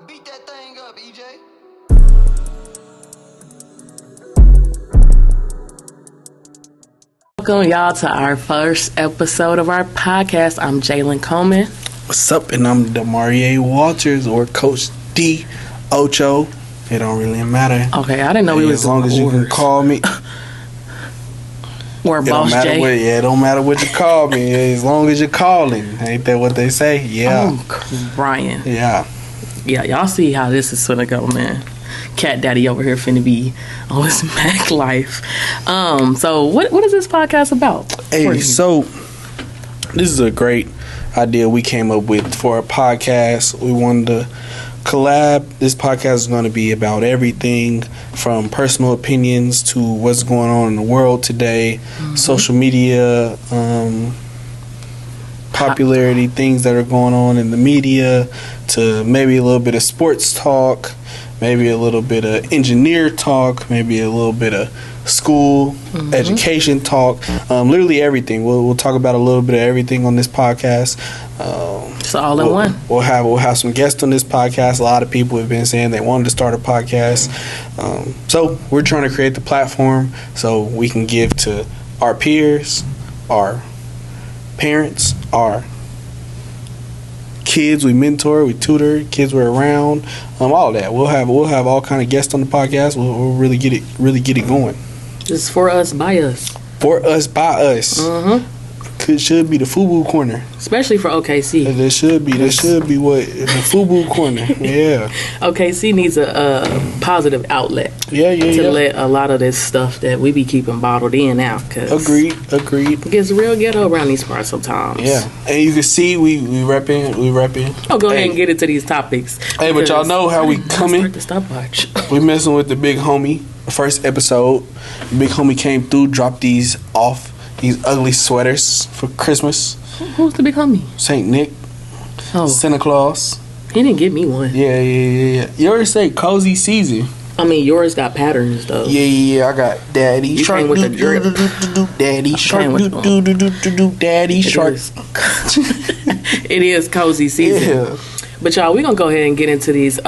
Beat that thing up, EJ. Welcome, y'all, to our first episode of our podcast. I'm Jalen Coleman. What's up? And I'm Demarie Walters, or Coach D. Ocho. It don't really matter. Okay, I didn't know we was as long as you can call me. Or It don't Boss matter J. it don't matter what you call me. As long as you're calling. Ain't that what they say? Yeah. Brian. Yeah. Yeah, y'all see how this is finna go, man. Cat Daddy over here finna be on his Mac life. So what is this podcast about? Hey, so this is a great idea we came up with for a podcast. We wanted to collab. This podcast is going to be about everything from personal opinions to what's going on in the world today, social media, popularity, things that are going on in the media, to maybe a little bit of sports talk, maybe a little bit of engineer talk, maybe a little bit of school education talk, literally everything. We'll talk about a little bit of everything on this podcast. It's all in one. We'll have some guests on this podcast. A lot of people have been saying they wanted to start a podcast, so we're trying to create the platform so we can give to our peers, our parents, our kids we mentor, we tutor, kids we're around, all that. We'll have all kind of guests on the podcast. We'll really get it going. It's for us, by us. For us, by us. Should be the FUBU corner. Especially for OKC. There should be what the FUBU corner. Yeah. OKC needs a positive outlet. Yeah. To let a lot of this stuff that we be keeping bottled in out. Agreed. It gets real ghetto around these parts sometimes. Yeah. And you can see we repping. Oh, go ahead and get into these topics. Hey, but y'all know how we coming. Start the stopwatch. We messing with the big homie. First episode, the big homie came through, dropped these ugly sweaters for Christmas. Who's the big homie? Saint Nick. Oh, Santa Claus. He didn't give me one. Yeah. Yours say cozy season. I mean, yours got patterns though. Yeah. I got Daddy Shark. Came with the drip. Daddy Shark. Daddy Shark. It is cozy season. Yeah. But y'all, we're going to go ahead and get into these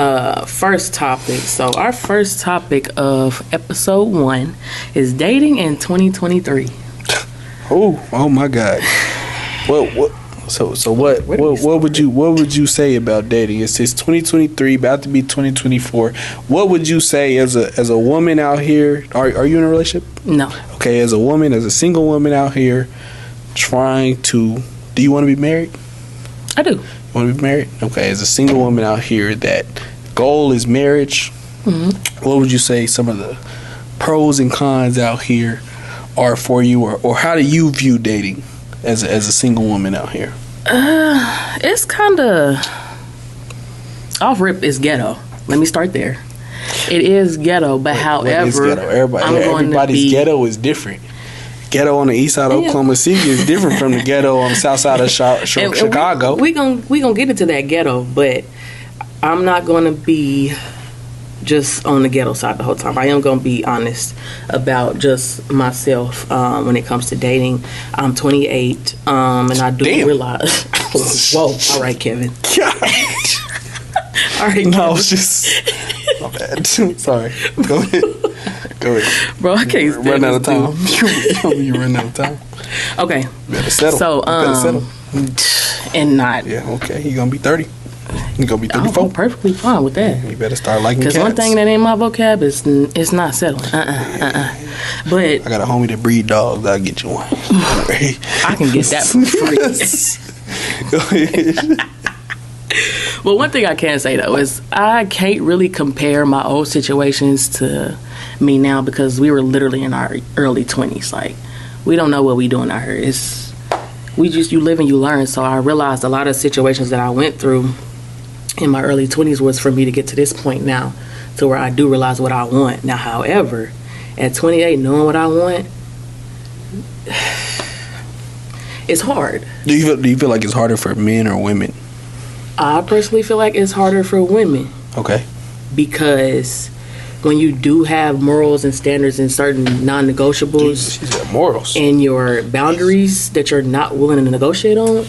first topics. So our first topic of episode 1 is dating in 2023. Oh my God. What would you say about dating? It's 2023, about to be 2024. What would you say as a woman out here? Are you in a relationship? No. Okay, as a single woman out here trying to, do you want to be married? I do. Want to be married? Okay, as a single woman out here that goal is marriage, what would you say some of the pros and cons out here are for you, or how do you view dating as a single woman out here? It's kind of off rip. It's ghetto. Let me start there. It is ghetto, but however, everybody's ghetto is different. Ghetto on the east side of Oklahoma City is different from the ghetto on the south side of Chicago. We gonna get into that ghetto, but I'm not gonna be just on the ghetto side the whole time. I am gonna be honest about just myself when it comes to dating. I'm 28, and I do realize. Whoa! All right, Kevin. All right, no, it's just my bad. Sorry. Go ahead. Bro, I can't stand run out of this time. You run out of time. Okay. You better settle. So, and not. Yeah, okay. You're going to be 30. You're going to be 34. I'm perfectly fine with that. You better start liking cats. Because one thing that ain't my vocab is it's not settling. But I got a homie that breed dogs. I'll get you one. I can get that for free. Go ahead. Well, one thing I can say though is I can't really compare my old situations to me now, because we were literally in our early 20s. Like, we don't know what we doing out here. You live and you learn. So I realized a lot of situations that I went through in my early 20s was for me to get to this point now, to where I do realize what I want. Now, however, at 28, knowing what I want, it's hard. Do you feel like it's harder for men or women? I personally feel like it's harder for women. Okay. Because when you do have morals and standards and certain non-negotiables, she's got morals, and your boundaries that you're not willing to negotiate on,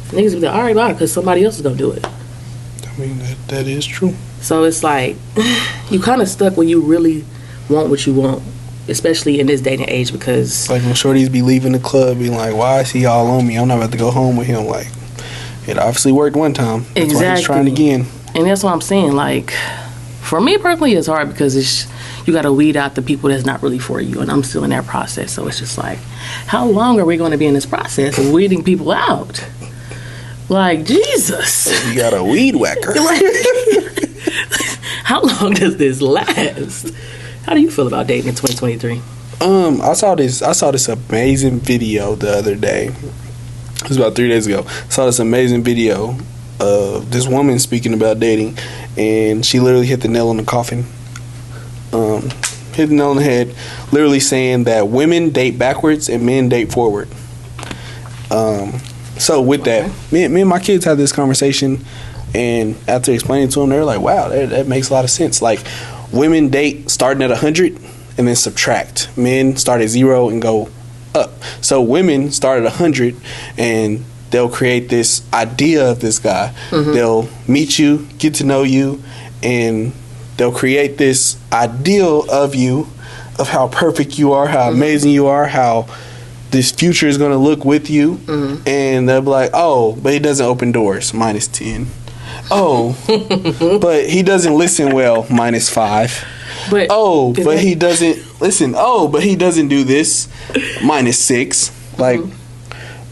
niggas be like, all right, bye, because somebody else is gonna do it. I mean, that is true. So it's like you kind of stuck when you really want what you want, especially in this dating age, because like when shorties be leaving the club, being like, "Why is he all on me? I'm not about to go home with him." Like, it obviously worked one time. That's why he's trying again. And that's what I'm saying. Like, for me personally, it's hard because you got to weed out the people that's not really for you, and I'm still in that process. So it's just like, how long are we going to be in this process of weeding people out? Like, Jesus. You got a weed whacker. How long does this last? How do you feel about dating in 2023? I saw this amazing video the other day. It was about 3 days ago. I saw this amazing video of this woman speaking about dating, and she literally hit the nail on the coffin. Hit the nail on the head, literally saying that women date backwards and men date forward. So with that, me and my kids had this conversation, and after explaining to them, they're like, "Wow, that makes a lot of sense." Like, women date starting at 100 and then subtract. Men start at 0 and go up. So women start at 100 and they'll create this idea of this guy. Mm-hmm. They'll meet you, get to know you, and they'll create this ideal of you, of how perfect you are, how amazing you are, how this future is going to look with you. Mm-hmm. And they'll be like, "Oh, but he doesn't open doors, -10. Oh, but he doesn't listen well, -5. But but he doesn't listen. Oh, but he doesn't do this, -6. Like,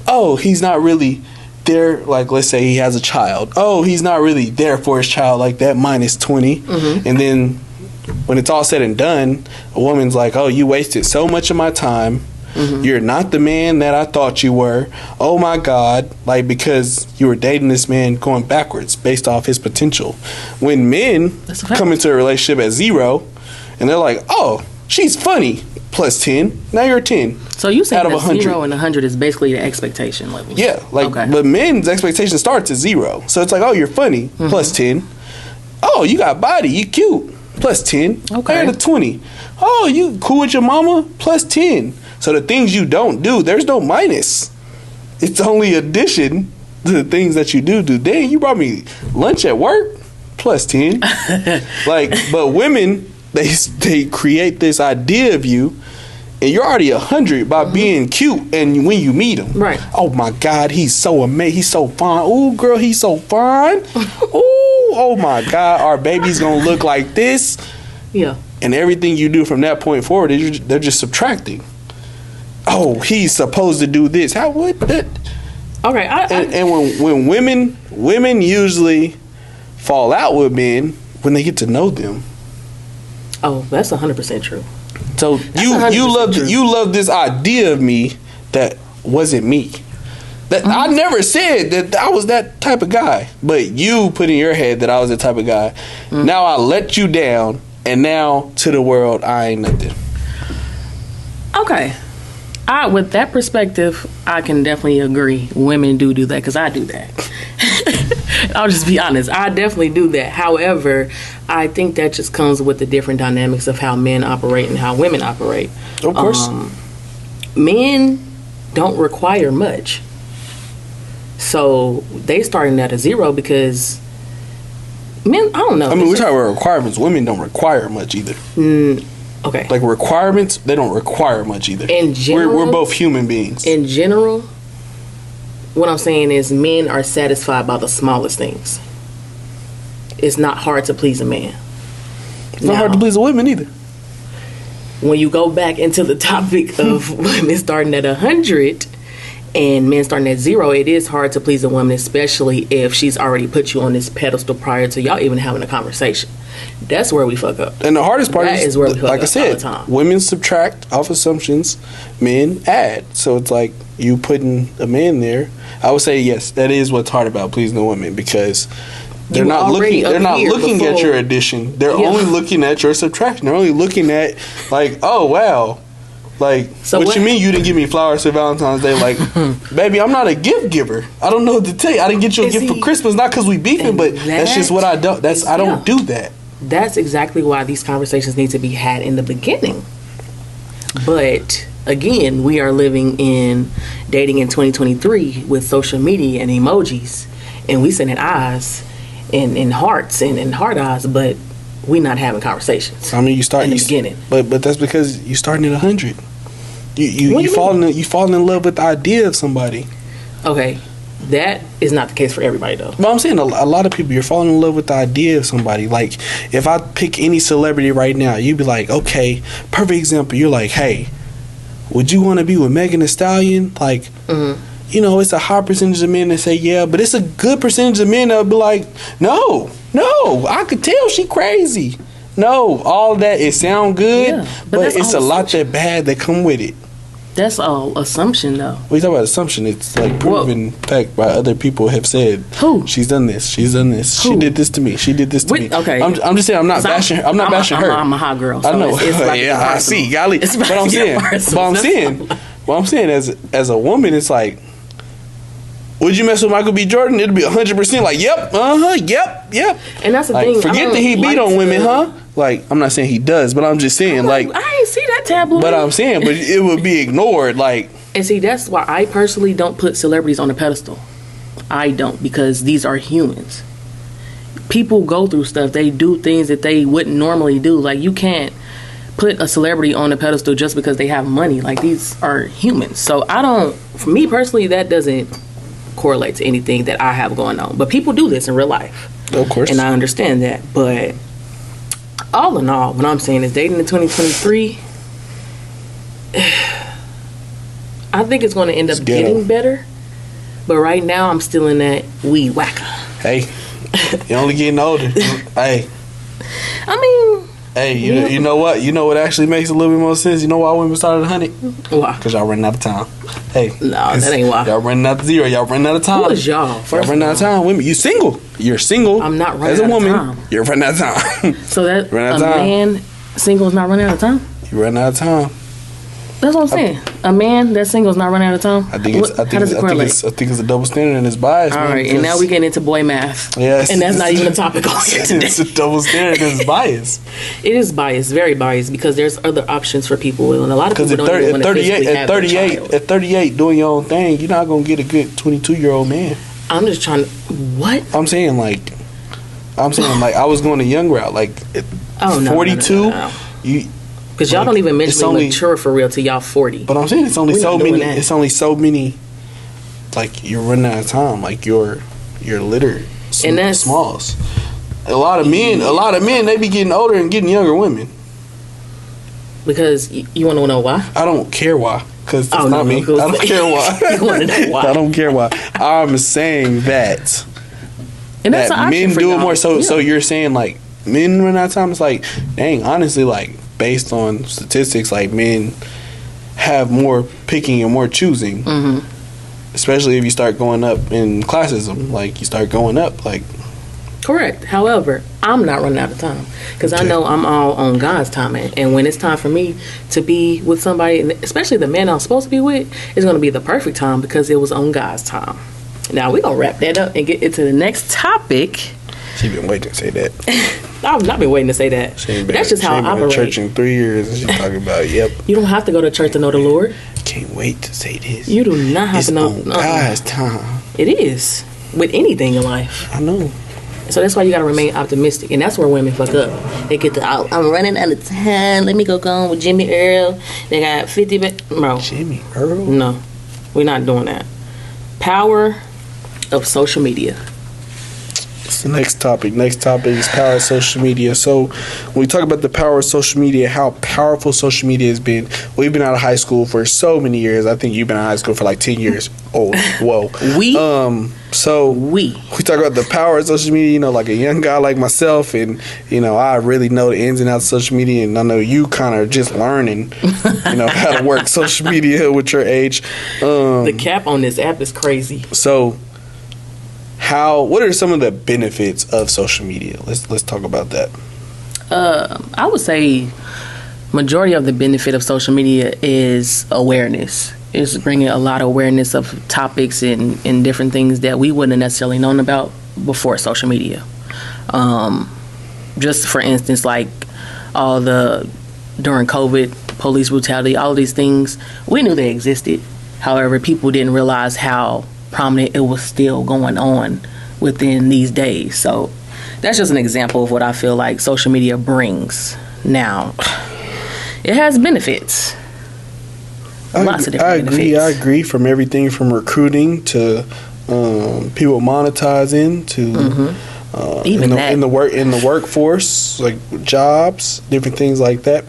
oh, he's not really there. Like, let's say he has a child. Oh, he's not really there for his child like that, -20. Mm-hmm. And then when it's all said and done, a woman's like, "Oh, you wasted so much of my time. Mm-hmm. You're not the man that I thought you were. Oh my God," like, because you were dating this man going backwards based off his potential. When men come into a relationship at 0 and they're like, "Oh, she's funny, +10. Now you're a 10." So you saying that 0 and 100 is basically the expectation level? Yeah, like, okay. But men's expectation starts at 0. So it's like, "Oh, you're funny, +10. Oh, you got body, you cute, +10. Okay, I got a 20. Oh, you cool with your mama, +10. So the things you don't do, there's no minus. It's only addition to the things that you do. Dang, you brought me lunch at work, +10. Like, but women, they create this idea of you, and you're already 100 by being cute. And when you meet him, right? Oh my God, he's so amazing. He's so fine. Ooh, girl, he's so fine. Ooh, oh my God, our baby's gonna look like this. Yeah. And everything you do from that point forward, they're just subtracting. Oh, he's supposed to do this. How would that? Okay, and when women usually fall out with men when they get to know them. Oh, that's 100% true. So you love this idea of me that wasn't me. That I never said that I was that type of guy, but you put in your head that I was that type of guy. Now I let you down, and now to the world I ain't nothing. Okay. With that perspective, I can definitely agree. Women do that, because I do that. I'll just be honest. I definitely do that. However, I think that just comes with the different dynamics of how men operate and how women operate. Of course. Men don't require much. So they starting at a 0 because men, I don't know. I mean, we're talking about requirements. Women don't require much either. Okay. Like requirements, they don't require much either. In general, we're both human beings. In general, what I'm saying is men are satisfied by the smallest things. It's not hard to please a man. It's not hard to please a woman either. When you go back into the topic of women starting at 100 and men starting at 0, it is hard to please a woman, especially if she's already put you on this pedestal prior to y'all even having a conversation. That's where we fuck up. And the hardest part is where we fuck like up I said, all the time. Women subtract off assumptions, men add. So it's like you putting a man there. I would say yes, that is what's hard about pleasing a woman, because they're not looking at your addition. They're only looking at your subtraction. They're only looking at, like, oh wow. Like, so what you mean you didn't give me flowers for Valentine's Day? Like, baby, I'm not a gift giver. I don't know what to tell you. I didn't get you a gift for Christmas, not because we beefing, but that's just what I don't. I don't do that. That's exactly why these conversations need to be had in the beginning. But again, we are living in dating in 2023 with social media and emojis, and we sending eyes, in hearts and in heart eyes, but we not having conversations. I mean, you start in the beginning, but that's because you starting at 100. You falling in love with the idea of somebody. Okay, that is not the case for everybody though. But I'm saying a lot of people, you're falling in love with the idea of somebody. Like, if I pick any celebrity right now, you'd be like, okay, perfect example. You're like, hey, would you want to be with Megan Thee Stallion? Like, you know, it's a high percentage of men that say yeah, but it's a good percentage of men that would be like, no, I could tell she crazy. No, all that, it sound good, but it's a lot that bad that come with it. That's all assumption, though. When you talk about assumption, it's like proven fact by other people have said. Who? She's done this. She's done this. Who? She did this to me. She did this to me. Okay. I'm just saying. I'm not bashing her. I'm not bashing her. I'm a hot girl. So I know. It's like yeah, I see. Golly. But I'm saying, as a woman, it's like, would you mess with Michael B. Jordan? It'd be 100% like, yep, yep. And that's the like, thing. Forget that he beat on women, huh? Like, I'm not saying he does, but I'm just saying, like, I ain't see that tabloid. But I'm saying, but it would be ignored, like. And see, that's why I personally don't put celebrities on a pedestal. I don't, because these are humans. People go through stuff. They do things that they wouldn't normally do. Like, you can't put a celebrity on a pedestal just because they have money. Like, these are humans. So for me personally, that doesn't correlate to anything that I have going on. But people do this in real life. Of course. And I understand that. But all in all, what I'm saying is dating in 2023, I think it's going to end up getting better. But right now, I'm still in that weed whacker. Hey, you're only getting older. Hey. I mean. Hey, you know what? You know what actually makes a little bit more sense? You know why women started hunting? Why? Because y'all running out of time. Hey. No, that ain't why. Y'all running out of zero. Y'all running out of time. Who is y'all? Y'all running out of time. Women, you single. You're single. I'm not running as a woman, out of time. You're running out of time. So that a man single is not running out of time? You running out of time. That's what I'm saying. A man that's single is not running out of time. I think it's a double standard and it's biased. All right, and now we get into boy math. Yes, and that's not even a topic on here today. It's a double standard and it's biased. It is biased, very biased, because there's other options for people, and a lot of people don't even want to physically have a child. At 38, doing your own thing, you're not gonna get a good 22-year-old man. I'm just trying to. What? I'm saying like I was going the young route. Like, 42, no. you. Because y'all don't even mentally mature for real till y'all 40. But I'm saying it's only so many. It's only so many. Like, you're running out of time. Like, your litter, and that's smalls. A lot of men, they be getting older and getting younger women. Because you want to know why? I don't care why. Because it's not me. I don't care why. You want to know why? I don't care why. I'm saying that. And that's an men option do for it more. y'all. So you're saying like men run out of time? It's like, dang, honestly, like, based on statistics, like, men have more picking and more choosing. Mm-hmm. Especially if you start going up in classism. Like, you start going up, like. Correct. However, I'm not running out of time because I know I'm all on God's timing. And when it's time for me to be with somebody, especially the man I'm supposed to be with, it's going to be the perfect time because it was on God's time. Now, we're going to wrap that up and get into the next topic. She been waiting to say that. I've not been waiting to say that. That's just how I operate. She been in church in 3 years and she's talking about, yep. You don't have to go to church to know the Lord. Can't wait to say this. You do not have to know. It's on God's time. It is. With anything in life. I know. So that's why you got to remain optimistic. And that's where women fuck up. They get I'm running out of time. Let me go on with Jimmy Earl. They got 50. Bro. Jimmy Earl? No. We're not doing that. Power of social media. The next topic is power of social media. So when we talk about the power of social media, how powerful social media has been, we've been out of high school for so many years. I think you've been out of high school for like 10 years. Oh, whoa. We talk about the power of social media, you know, like a young guy like myself, and, you know, I really know the ins and outs of social media, and I know you kind of just learning, you know, how to work social media with your age. The cap on this app is crazy. So what are some of the benefits of social media? Let's talk about that. I would say majority of the benefit of social media is awareness. It's bringing a lot of awareness of topics and different things that we wouldn't have necessarily known about before social media. Just for instance, like during COVID, police brutality, all of these things, we knew they existed. However, people didn't realize how prominent it was still going on within these days. So that's just an example of what I feel like social media brings. Now, it has benefits. Lots of different benefits. I agree. From everything from recruiting to people monetizing to even in the workforce, like jobs, different things like that.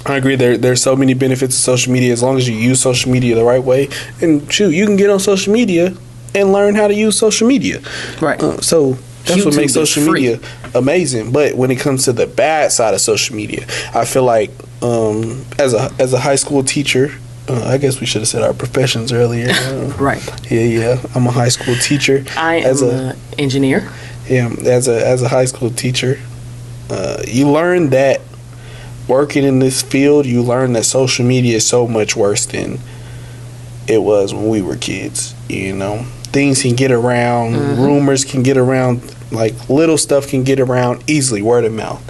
I agree. There's so many benefits of social media as long as you use social media the right way. And shoot, you can get on social media and learn how to use social media. Right. So that's what makes social free. media amazing. But when it comes to the bad side of social media, I feel like as a high school teacher, I guess we should have said our professions earlier. Right. Yeah. I'm a high school teacher. I am an engineer. Yeah, as a high school teacher, you learn that working in this field, you learn that social media is so much worse than it was when we were kids. You know, things can get around, rumors can get around, like little stuff can get around easily, word of mouth.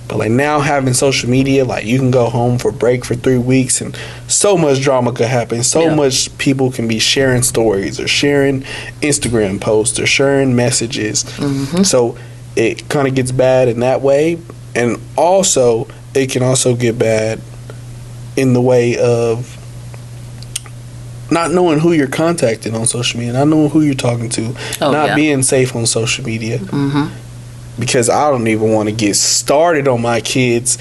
But like now having social media, like you can go home for break for 3 weeks and so much drama could happen. So much people can be sharing stories or sharing Instagram posts or sharing messages. So it kind of gets bad in that way. And also it can also get bad in the way of not knowing who you're contacting on social media, not knowing who you're talking to, not being safe on social media. Because I don't even want to get started on my kids,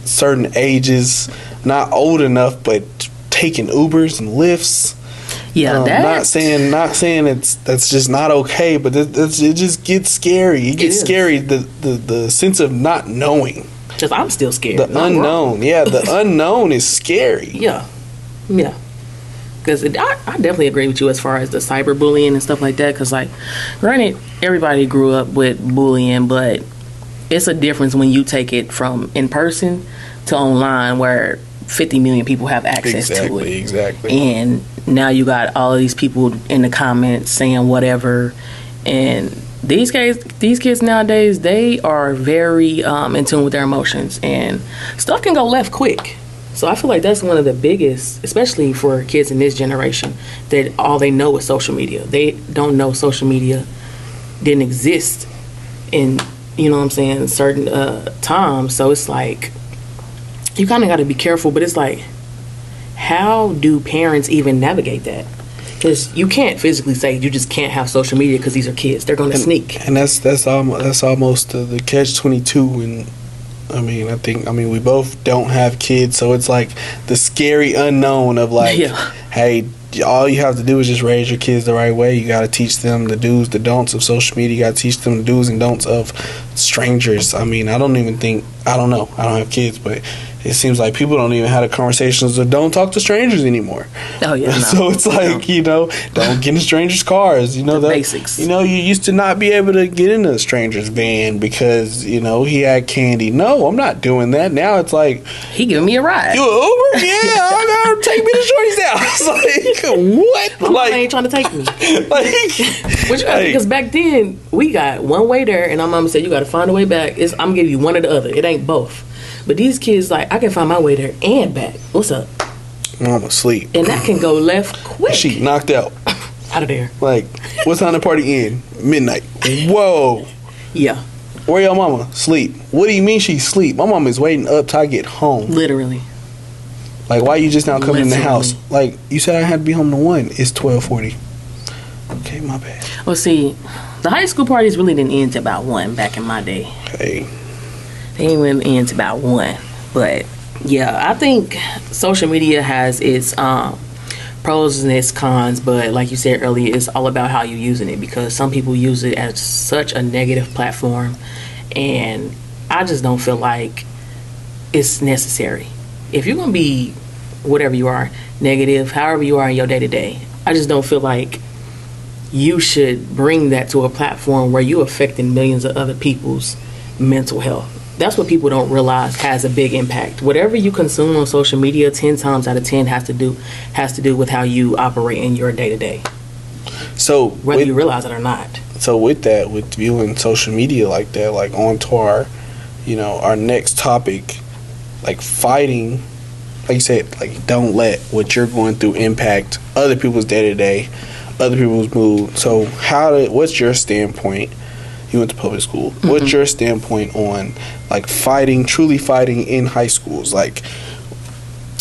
certain ages, not old enough, but taking Ubers and Lyfts. Yeah, not saying that's just not okay, but it just gets scary. It gets scary. The sense of not knowing. Because I'm still scared. The unknown, the unknown is scary. Yeah. Because I definitely agree with you as far as the cyberbullying and stuff like that. Because, like, granted, everybody grew up with bullying, but it's a difference when you take it from in person to online, where 50 million people have access to it. Exactly. And now you got all of these people in the comments saying whatever. And these kids nowadays, they are very in tune with their emotions, and stuff can go left quick. So I feel like that's one of the biggest, especially for kids in this generation, that all they know is social media. They don't know social media didn't exist in, you know what I'm saying, certain times. So it's like, you kind of got to be careful, but it's like, how do parents even navigate that? Because you can't physically say you just can't have social media because these are kids. They're going to sneak. And that's almost the catch-22. And I mean, we both don't have kids, so it's like the scary unknown of like, hey, all you have to do is just raise your kids the right way. You got to teach them the do's, the don'ts of social media. You got to teach them the do's and don'ts of strangers. I mean, I don't know. I don't have kids, but it seems like people don't even have the conversations of don't talk to strangers anymore. Oh, yeah. No. So it's like, don't get in strangers' cars. The basics. You used to not be able to get in a stranger's van because, he had candy. No, I'm not doing that. Now it's like, he giving me a ride. You an Uber? Yeah, I got to take me to Shorty's house. Like, what? My mama ain't trying to take me. Which, because back then, we got one way there, and our mama said, you got to find a way back. I'm going to give you one or the other. It ain't both. But these kids, like, I can find my way there and back. What's up? I'm asleep. And that can go left quick. She knocked out. Out of there. Like, what time the party end? Midnight. Whoa. Yeah. Where your mama? Sleep. What do you mean she sleep? My mama is waiting up till I get home. Literally. Like, why you just now coming in the house? Like, you said I had to be home to 1. It's 12:40. Okay, my bad. Well, see, the high school parties really didn't end to about 1 back in my day. Hey. They ain't really end to about 1. But, yeah, I think social media has its pros and its cons. But like you said earlier, it's all about how you're using it. Because some people use it as such a negative platform. And I just don't feel like it's necessary. If you're going to be whatever you are, negative, however you are in your day-to-day, I just don't feel like you should bring that to a platform where you're affecting millions of other people's mental health. That's what people don't realize has a big impact. Whatever you consume on social media, 10 times out of 10 has to do with how you operate in your day-to-day. So whether you realize it or not. So with viewing social media like that, like on to our next topic, like fighting, like you said, like don't let what you're going through impact other people's day-to-day. other people's mood. So what's your standpoint? You went to public school. Mm-hmm. What's your standpoint on like truly fighting in high schools? Like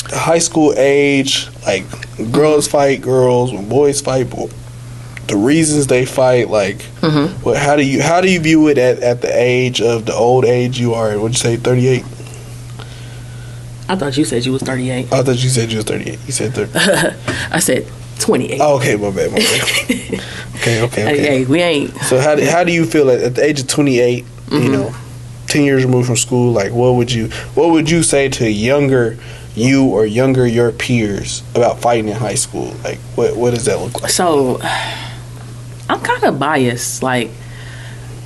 high school age, like girls fight girls, when boys fight boys. The reasons they fight, like, how do you view it at the age of the old age you are? Would you say 38? I thought you said you was 38. I thought you said you was 38. You said 30. I said 28. Oh, okay, my bad. Okay. Hey, we ain't. So how do you feel at the age of 28? You know, 10 years removed from school. Like, what would you say to younger you or younger your peers about fighting in high school? Like, what does that look like? So, I'm kind of biased. Like,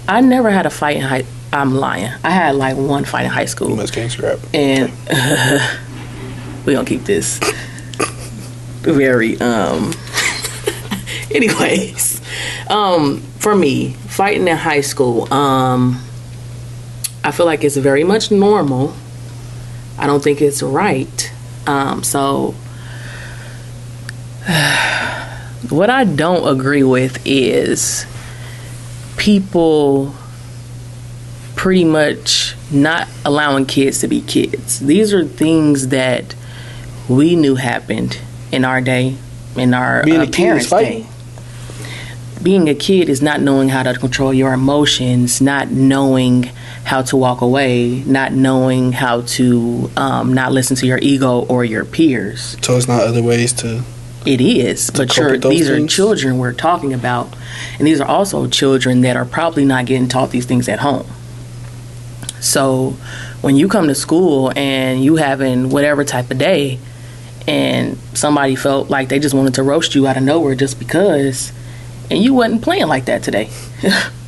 I never had a fight in high. I'm lying. I had like one fight in high school. You must gangster rap. And we gonna keep this very. Anyways, for me, fighting in high school, I feel like it's very much normal. I don't think it's right. So what I don't agree with is people pretty much not allowing kids to be kids. These are things that we knew happened in our day, in our parents' day. Being a kid is not knowing how to control your emotions, not knowing how to walk away, not knowing how to not listen to your ego or your peers. So it's not other ways to... It is, but these are children we're talking about, and these are also children that are probably not getting taught these things at home. So when you come to school and you having whatever type of day, and somebody felt like they just wanted to roast you out of nowhere just because, and you wasn't playing like that today.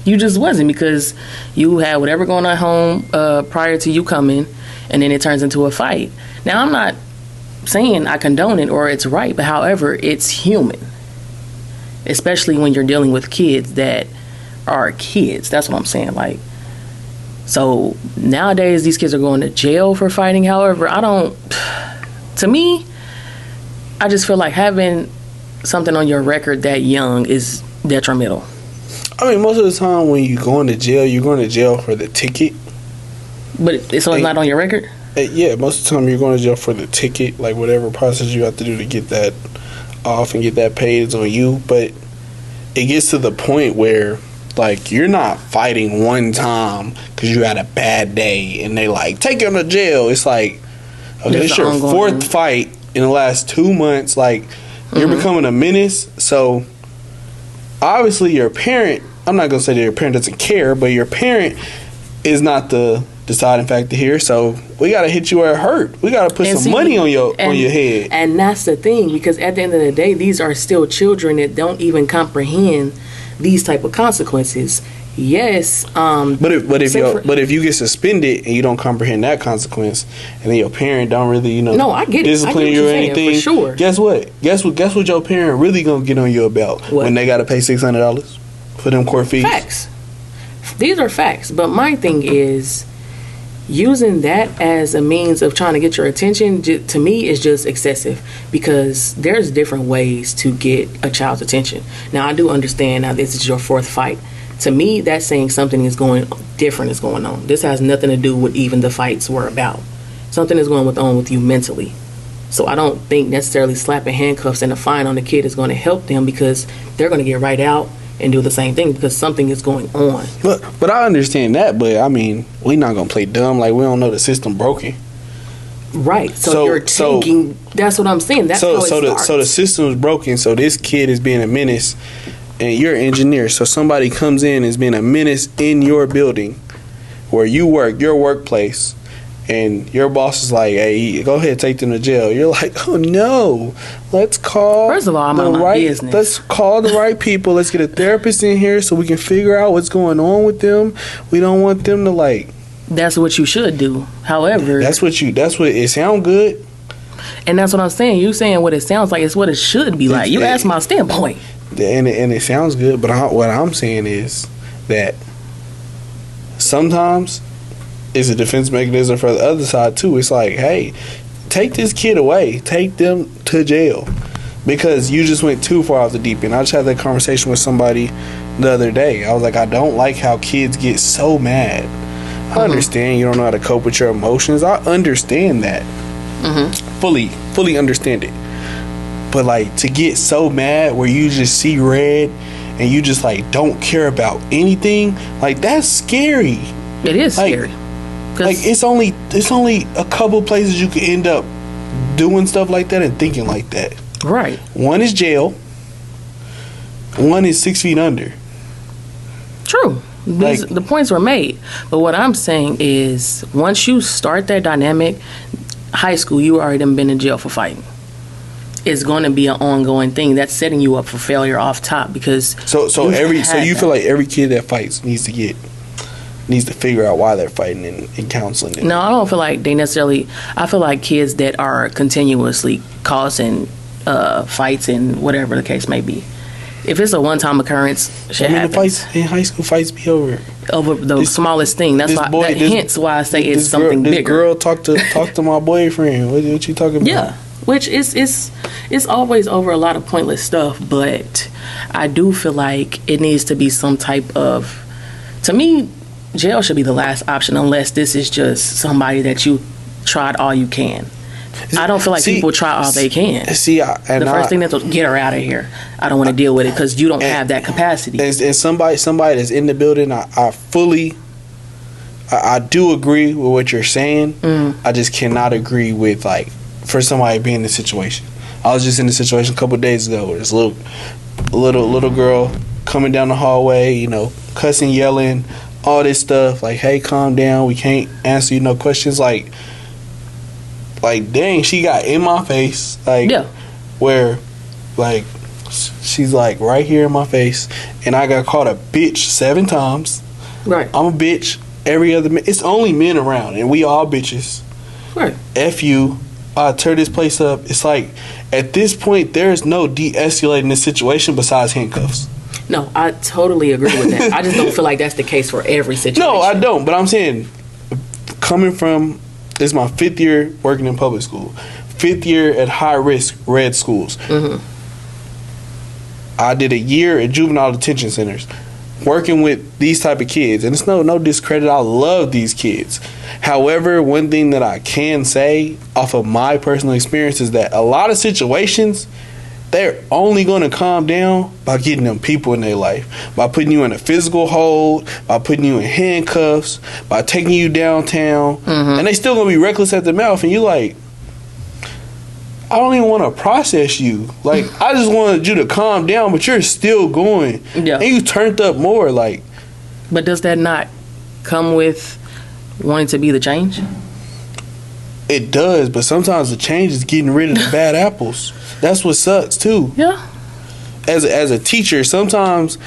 You just wasn't, because you had whatever going on at home prior to you coming, and then it turns into a fight. Now, I'm not saying I condone it or it's right, but however, it's human, especially when you're dealing with kids that are kids. That's what I'm saying. Like, so nowadays these kids are going to jail for fighting. However, to me, I just feel like having something on your record that young is detrimental. I mean, most of the time when you're going to jail for the ticket. But so it's not on your record? Yeah, most of the time you're going to jail for the ticket. Like, whatever process you have to do to get that off and get that paid is on you. But it gets to the point where, like, you're not fighting one time because you had a bad day and they like, take him to jail. It's like, okay, it's your fourth fight in the last 2 months. Like, you're becoming a menace. So obviously your parent, I'm not going to say that your parent doesn't care, but your parent is not the deciding factor here. So we got to hit you where it hurt. We got to put some money on your head. And that's the thing, because at the end of the day, these are still children that don't even comprehend these type of consequences. Yes, but if you get suspended and you don't comprehend that consequence, and then your parent don't really, no, I get it. discipline you or anything, for sure. Guess what your parent really gonna get on you about when they gotta pay $600 for them court fees? Facts. These are facts. But my thing is, using that as a means of trying to get your attention, to me, is just excessive, because there's different ways to get a child's attention. Now, I do understand now this is your fourth fight. To me, that's saying something is different is going on. This has nothing to do with even the fights we're about. Something is going on with you mentally. So I don't think necessarily slapping handcuffs and a fine on the kid is going to help them, because they're going to get right out and do the same thing because something is going on. But I understand that, but I mean, we're not going to play dumb like we don't know the system broken. Right. So you're thinking, that's what I'm saying. That's how it starts. So the system is broken, so this kid is being a menace, and you're an engineer, so somebody comes in and is being a menace in your building where you work, your workplace, and your boss is like, hey, go ahead, take them to jail. You're like, oh no, let's call First of all, I'm on my business. Let's call the right people. Let's get a therapist in here so we can figure out what's going on with them. We don't want them to like... That's what you should do. However... That's what it sound good. And that's what I'm saying. You saying what it sounds like, it's what it should be like. You asked my standpoint. And it sounds good, but what I'm saying is that sometimes it's a defense mechanism for the other side too. It's like, hey, take this kid away, take them to jail. because you just went too far off the deep end. I just had that conversation with somebody the other day. I was like, I don't like how kids get so mad. I understand you don't know how to cope with your emotions. I understand that. Fully understand it. But like, to get so mad where you just see red and you just like don't care about anything, like, that's scary. It is like, scary. Like, it's only a couple places you could end up doing stuff like that and thinking like that. Right. One is jail. One is 6 feet under. True. The points were made. But what I'm saying is, once you start that dynamic, high school, you already done been in jail for fighting. It's going to be an ongoing thing. That's setting you up for failure off top, because so you feel like every kid that fights needs to figure out why they're fighting and counseling it. No, I don't feel like they necessarily. I feel like kids that are continuously causing fights and whatever the case may be. If it's a one-time occurrence, shit happens. The fights in high school, fights be over the smallest thing. That's why. Hence why I say it's something bigger. This girl talked to my boyfriend. What you talking about? Yeah, which is always over a lot of pointless stuff. But I do feel like it needs to be some type of. To me, jail should be the last option, unless this is just somebody that you tried all you can. I don't feel like people try all they can. The first thing that's get her out of here. I don't want to deal with it because you don't have that capacity. And somebody that's in the building, I do agree with what you're saying. I just cannot agree with, like, for somebody being in the situation. I was just in the situation a couple of days ago where this little girl coming down the hallway, you know, cussing, yelling, all this stuff. Like, hey, calm down. We can't answer you no questions. Like, dang, she got in my face. Like, yeah. Where, like, she's, like, right here in my face. And I got called a bitch 7 times. Right. I'm a bitch. Every other man. It's only men around, and we all bitches. Right. F you. I tear this place up. It's like, at this point, there's no de-escalating this situation besides handcuffs. No, I totally agree with that. I just don't feel like that's the case for every situation. No, I don't. But I'm saying, coming from... This is my 5th year working in public school. 5th year at high-risk red schools. I did a year at juvenile detention centers working with these type of kids. And it's no discredit. I love these kids. However, one thing that I can say off of my personal experience is that a lot of situations, they're only going to calm down by getting them people in their life. By putting you in a physical hold, by putting you in handcuffs, by taking you downtown. And they still going to be reckless at the mouth. And you like, I don't even want to process you. Like, I just wanted you to calm down, but you're still going. Yeah. And you turned up more. Like, but does that not come with wanting to be the change? It does, but sometimes the change is getting rid of the bad apples. That's what sucks too. Yeah. As a teacher, sometimes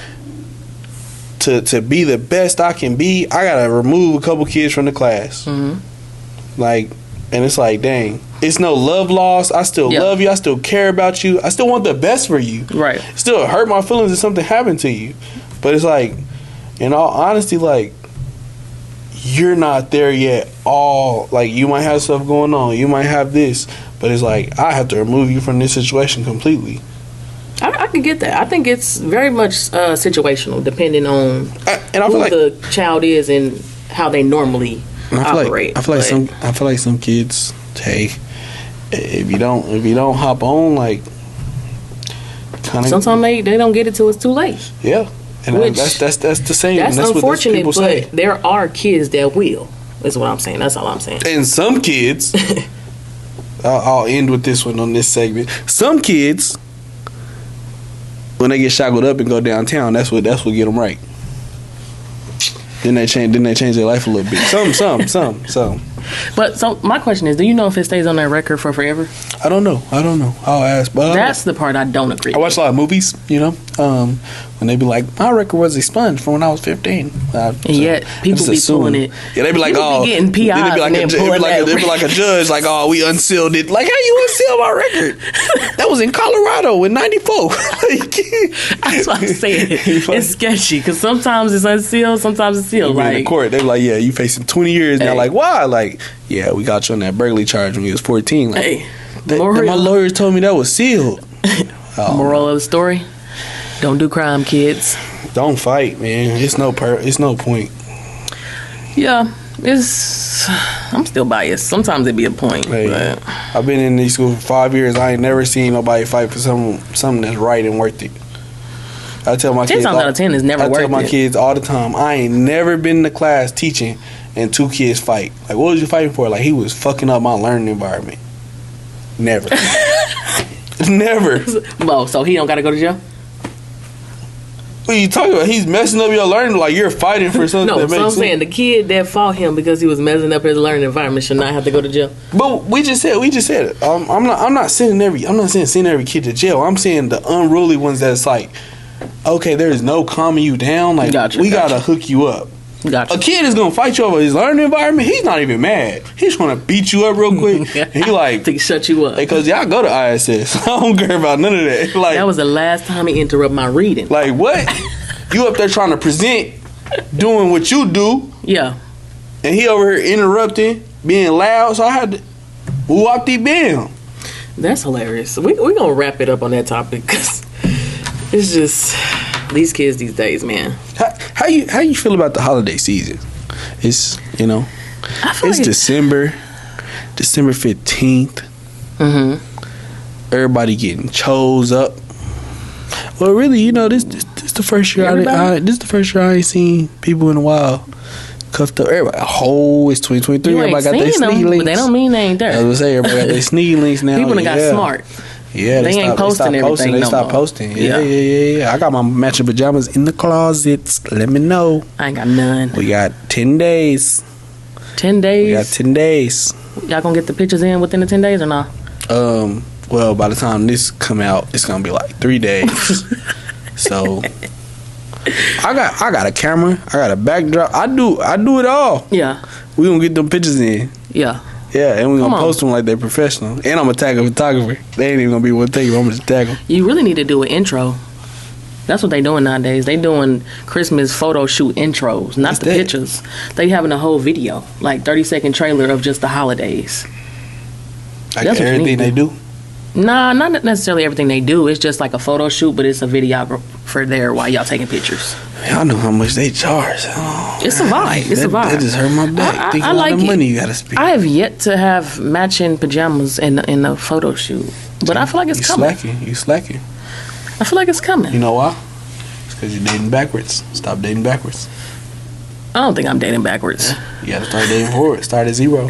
to be the best I can be, I gotta remove a couple kids from the class. Like, and it's like, dang, it's no love lost. I still love you. I still care about you. I still want the best for you. Right. Still hurt my feelings if something happened to you. But it's like, in all honesty, like, you're not there yet. Like, you might have stuff going on. You might have this. But it's like, I have to remove you from this situation completely. I can get that. I think it's very much situational, depending on who the child is and how they normally operate. I feel like some kids, hey, if you don't hop on, like, kind of. Sometimes they don't get it till it's too late. Yeah, and that's the same. That's unfortunate, what but there are kids that will. Is what I'm saying. That's all I'm saying. And some kids, I'll end with this one on this segment. Some kids, when they get shackled up and go downtown, that's what get them right. Then they change their life a little bit. Some. But so my question is, do you know if it stays on their record for forever? I don't know. I'll ask. But that's the part I don't agree. I watch a lot of movies, you know, when they be like, my record was expunged from when I was 15. And yet people be pulling it. Yeah, they be like, oh, getting PIs they be like a judge, like, oh, we unsealed it. Like, how you unseal my record? That was in Colorado in '94. That's what I'm saying. It's sketchy because sometimes it's unsealed, sometimes it's sealed. Like, in the court, they be like, yeah, you facing 20 years now. Like, why? Like, yeah, we got you on that burglary charge when you was 14. Like, my lawyers told me that was sealed. Moral of the story: don't do crime, kids. Don't fight, man. It's no point. Yeah, I'm still biased. Sometimes it be a point. Hey, but I've been in these schools for 5 years. I ain't never seen nobody fight for something that's right and worth it. I tell my 10 kids times out of 10 is never worth it. I tell my kids all the time, I ain't never been in a class teaching and 2 kids fight. Like, what was you fighting for? Like, he was fucking up my learning environment. Never. Never. Well, so he don't got to go to jail? What are you talking about? He's messing up your learning. Like, you're fighting for something No, that makes so I'm sense. saying the kid that fought him because he was messing up his learning environment should not have to go to jail. But we just said it. I'm not saying sending every kid to jail. I'm saying the unruly ones that's like, okay, there is no calming you down. Like, we gotta hook you up. Gotcha. A kid is gonna fight you over his learning environment. He's not even mad. He's gonna beat you up real quick. And he like to shut you up. Because y'all go to ISS. I don't care about none of that. Like, that was the last time he interrupted my reading. Like, what? You up there trying to present, doing what you do. Yeah. And he over here interrupting, being loud. So I had to whoop the bam. That's hilarious. We're gonna wrap it up on that topic because it's just these kids these days, man. How you feel about the holiday season? It's it's like December 15th. Mm-hmm. Everybody getting chose up. Well, really, this the first year this is the first year I ain't seen people in a while cuffed up. Everybody, it's 2023. You everybody got their sneaky links. But they don't mean they ain't there. I was gonna say everybody got their sneaky links now. People done got smart. Yeah, they ain't posting everything. They stopped posting. Yeah. I got my matching pajamas in the closets. Let me know. I ain't got none. We got 10 days. 10 days? We got 10 days. Y'all gonna get the pictures in within the 10 days or not? Well, by the time this come out, it's gonna be like 3 days. So I got a camera. I got a backdrop. I do it all. Yeah. We gonna get them pictures in. Yeah. Yeah, and we gonna post them like they're professional. And I'm gonna tag a photographer. They ain't even gonna be able to take you. I'm gonna just tag them. You really need to do an intro. That's what they doing nowadays. They doing Christmas photo shoot intros, not the pictures. They having a whole video, like 30-second trailer of just the holidays. Like everything they do? Nah, not necessarily everything they do. It's just like a photo shoot, but it's a videographer there while y'all taking pictures. Y'all know how much they charge. Oh, it's a vibe. It's a vibe. That just hurt my back. Think about the money you gotta spend. I have yet to have matching pajamas in a photo shoot, but I feel like it's coming. You slacking. I feel like it's coming. You know why? It's because you're dating backwards. Stop dating backwards. I don't think I'm dating backwards. You gotta start dating forward. Start at 0.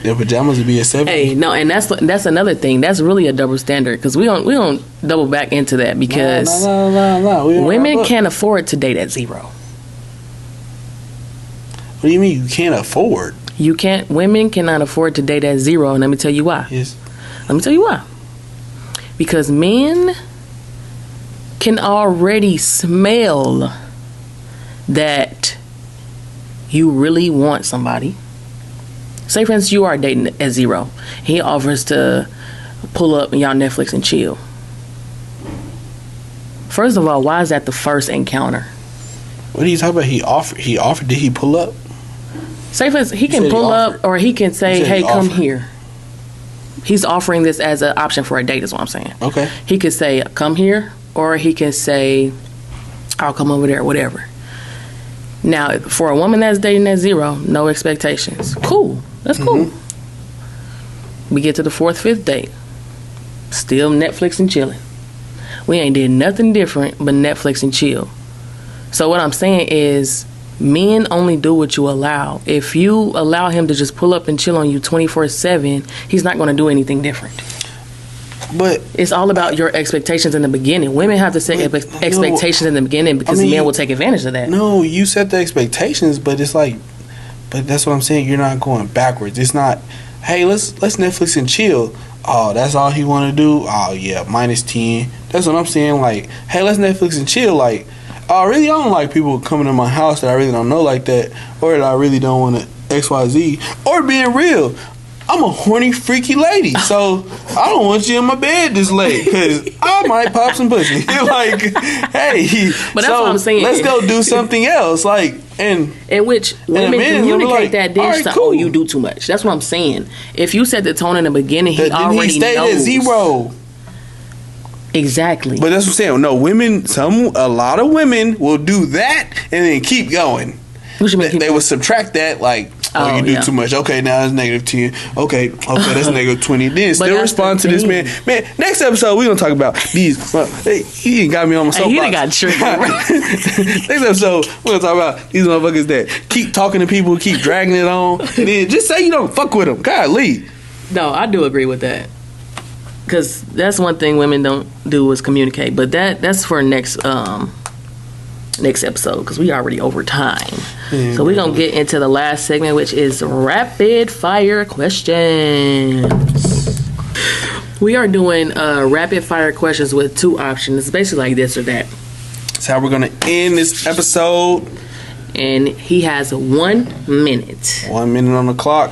Their pajamas would be at 70. Hey, no, and that's another thing. That's really a double standard because we don't double back into that because women can't afford to date at 0. What do you mean you can't afford? Women cannot afford to date at 0, and let me tell you why. Yes. Let me tell you why. Because men can already smell that you really want somebody. Say, for instance, you are dating at 0. He offers to pull up and y'all Netflix and chill. First of all, why is that the first encounter? What are you talking about? He offered. Did he pull up? Say, for instance, he can pull up or he can say, hey, come here. He's offering this as an option for a date is what I'm saying. Okay. He could say, come here, or he can say, I'll come over there, whatever. Now, for a woman that's dating at 0, no expectations. Cool. That's cool. Mm-hmm. We get to the 4th, 5th date. Still Netflix and chilling. We ain't did nothing different but Netflix and chill. So what I'm saying is men only do what you allow. If you allow him to just pull up and chill on you 24/7, he's not going to do anything different. But it's all about your expectations in the beginning. Women have to set expectations in the beginning because men will take advantage of that. No, you set the expectations, but it's like, but that's what I'm saying. You're not going backwards. It's not, hey, let's Netflix and chill. Oh, that's all he want to do. Oh yeah, -10. That's what I'm saying. Like, hey, let's Netflix and chill. Like, oh really, I don't like people coming to my house that I really don't know like that, or that I really don't want to XYZ, or being real. I'm a horny, freaky lady, so I don't want you in my bed this late because I might pop some pussy. Like, hey, but that's what I'm saying. Let's go do something else. Like, in which women communicate like, that dish to, cool. Oh, you do too much. That's what I'm saying. If you set the tone in the beginning, he already stayed knows. At 0. Exactly. But that's what I'm saying. No, a lot of women will do that and then keep going. What you mean? They will subtract that, like, you do too much. Okay, now it's -10. Okay, that's -20. Then still respond to this man. Man, next episode we're gonna talk about these. He got me on my soapbox. He done got triggered. Next episode we're gonna talk about these motherfuckers that keep talking to people, keep dragging it on, and then just say you don't fuck with them. God, leave. No, I do agree with that. Because that's one thing women don't do is communicate. But that's for next episode, because we already over time. So we're going to get into the last segment, which is rapid fire questions. We are doing rapid fire questions with 2 options. It's basically like this or that. That's how we're going to end this episode. And he has 1 minute. 1 minute on the clock.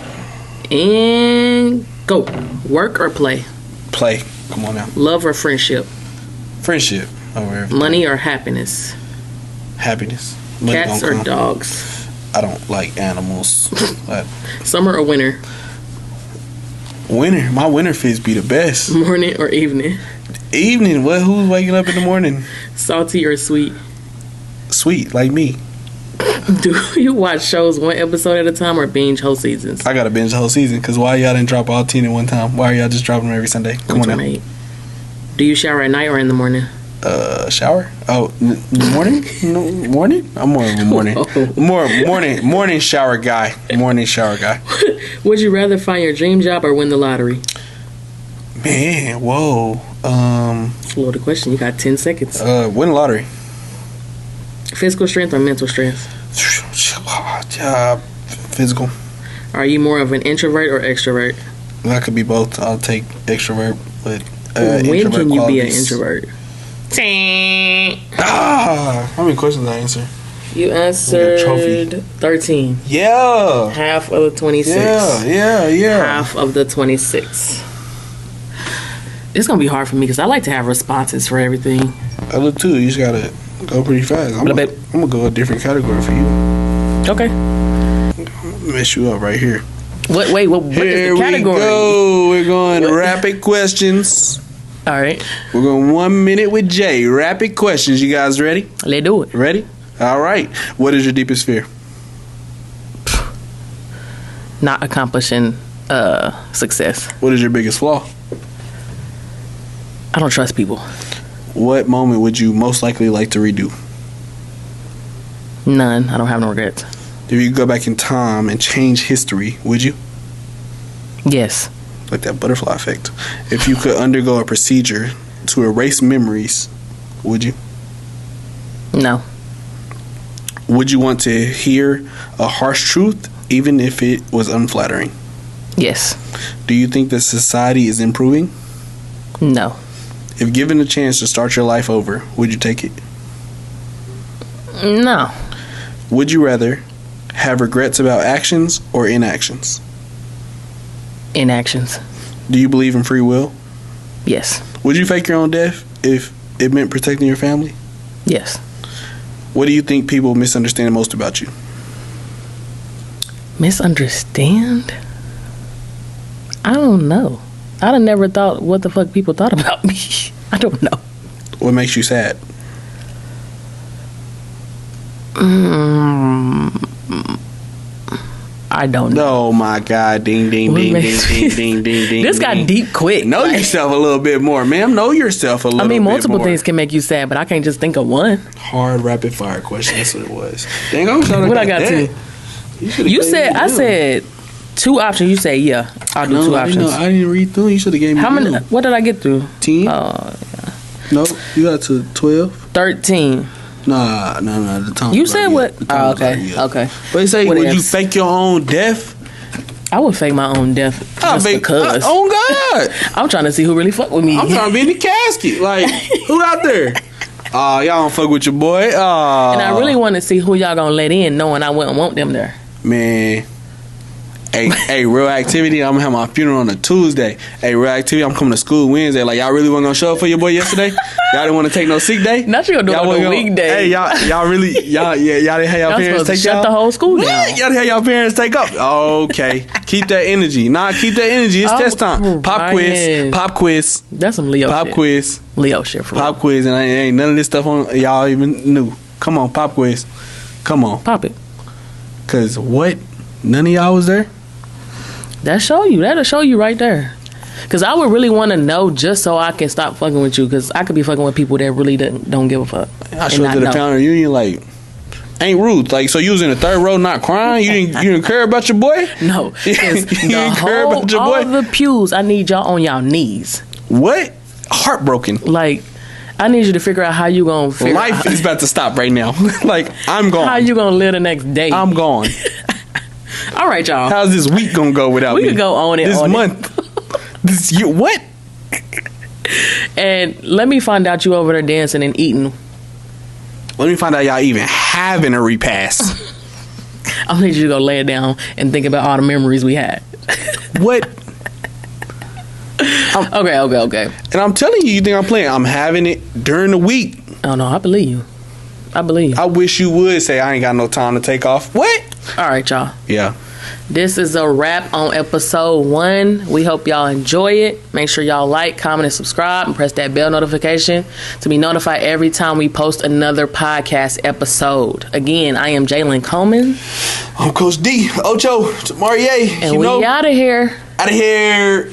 And go. Work or play? Play. Come on now. Love or friendship? Friendship. Money or happiness? Happiness. Cats or dogs? I don't like animals. Summer or winter? Winter. My winter fits be the best. Morning or evening? Evening. What? Who's waking up in the morning? Salty or sweet? Sweet, like me. Do you watch shows 1 episode at a time or binge whole seasons? I gotta binge the whole season, because why y'all didn't drop all 10 at one time? Why are y'all just dropping them every Sunday? Come on now. Do you shower at night or in the morning? Shower? Oh, morning? No, morning? I'm more of a morning. Morning shower guy. Morning shower guy. Would you rather find your dream job or win the lottery? Man, whoa. It's a loaded question. You got 10 seconds. Win the lottery. Physical strength or mental strength? Physical. Are you more of an introvert or extrovert? That could be both. I'll take extrovert, but when can you be an introvert? How many questions did I answer? You answered 13. Yeah. Half of the 26. Yeah. Half of the 26. It's going to be hard for me because I like to have responses for everything. I look too. You just got to go pretty fast. I'm going to go a different category for you. Okay. I'm going to mess you up right here. What is the category? Here we go. We're going rapid questions. All right. We're going 1 minute with Jay. Rapid questions. You guys ready? Let's do it. Ready? All right. What is your deepest fear? Not accomplishing success. What is your biggest flaw? I don't trust people. What moment would you most likely like to redo? None. I don't have no regrets. If you could go back in time and change history, would you? Yes. Like that butterfly effect. If you could undergo a procedure to erase memories, would you? No. Would you want to hear a harsh truth, even if it was unflattering? Yes. Do you think that society is improving? No. If given a chance to start your life over, would you take it? No. Would you rather have regrets about actions or inactions? Inactions. Do you believe in free will? Yes. Would you fake your own death if it meant protecting your family? Yes. What do you think people misunderstand most about you? Misunderstand? I don't know. I done never thought what the fuck people thought about me. I don't know. What makes you sad? I don't know. Oh my God. Ding, ding, ding, ding, ding, ding, ding, ding. This got deep quick. Know yourself a little bit more, ma'am. Know yourself a little bit more. I mean, multiple things can make you sad, but I can't just think of one. Hard rapid fire question. That's what it was. Dang, what I got to? You said, I said 2 options. You say, yeah, I'll do 2 options. I didn't read through. You should have gave me how many? What did I get through? 10. Oh, yeah. No, you got to 12. 13. Nah. The time. You said what? Oh, okay. Okay. But they say, would you fake your own death? I would fake my own death just because. Oh God! I'm trying to see who really fuck with me. I'm trying to be in the casket. Like, who out there? Y'all don't fuck with your boy. And I really want to see who y'all gonna let in, knowing I wouldn't want them there. Man, Hey, real activity. I'm gonna have my funeral on a Tuesday. Hey, real activity. I'm coming to school Wednesday. Like, y'all really wasn't gonna show up for your boy yesterday? Y'all didn't want to take no sick day? Not you gonna do it on a weekday. Hey, y'all didn't have y'all parents take shut y'all? the whole school down. What? Y'all didn't have y'all parents take up? Okay, keep that energy. Keep that energy. It's test time. Pop quiz. That's some Leo pop shit. Quiz. Leo shit for Pop quiz, and ain't none of this stuff on y'all even knew. Come on, pop quiz. Come on, pop it. Cause what? None of y'all was there. That'll show you right there. Cause I would really want to know just so I can stop fucking with you. Cause I could be fucking with people that really don't give a fuck. I showed to the family reunion like, ain't rude. Like, so you was in the third row not crying? You didn't care about your boy? No. You didn't care about your boy? All the pews, I need y'all on y'all knees. What? Heartbroken. Like, I need you to figure out how you gonna figure life is about to stop right now. Like, I'm gone. How you gonna live the next day? I'm gone. All right, y'all. How's this week gonna go without me? We could go on it. This month. What? And let me find out you over there dancing and eating. Let me find out y'all even having a repast. I need you to go lay it down and think about all the memories we had. What? Okay. And I'm telling you, you think I'm playing? I'm having it during the week. Oh no, I believe you. I wish you would say I ain't got no time to take off. What? All right, y'all. Yeah. This is a wrap on episode 1. We hope y'all enjoy it. Make sure y'all like, comment, and subscribe, and press that bell notification to be notified every time we post another podcast episode. Again, I am Jalen Coleman. I'm Coach D. Ocho. Marie. And we out of here. Out of here.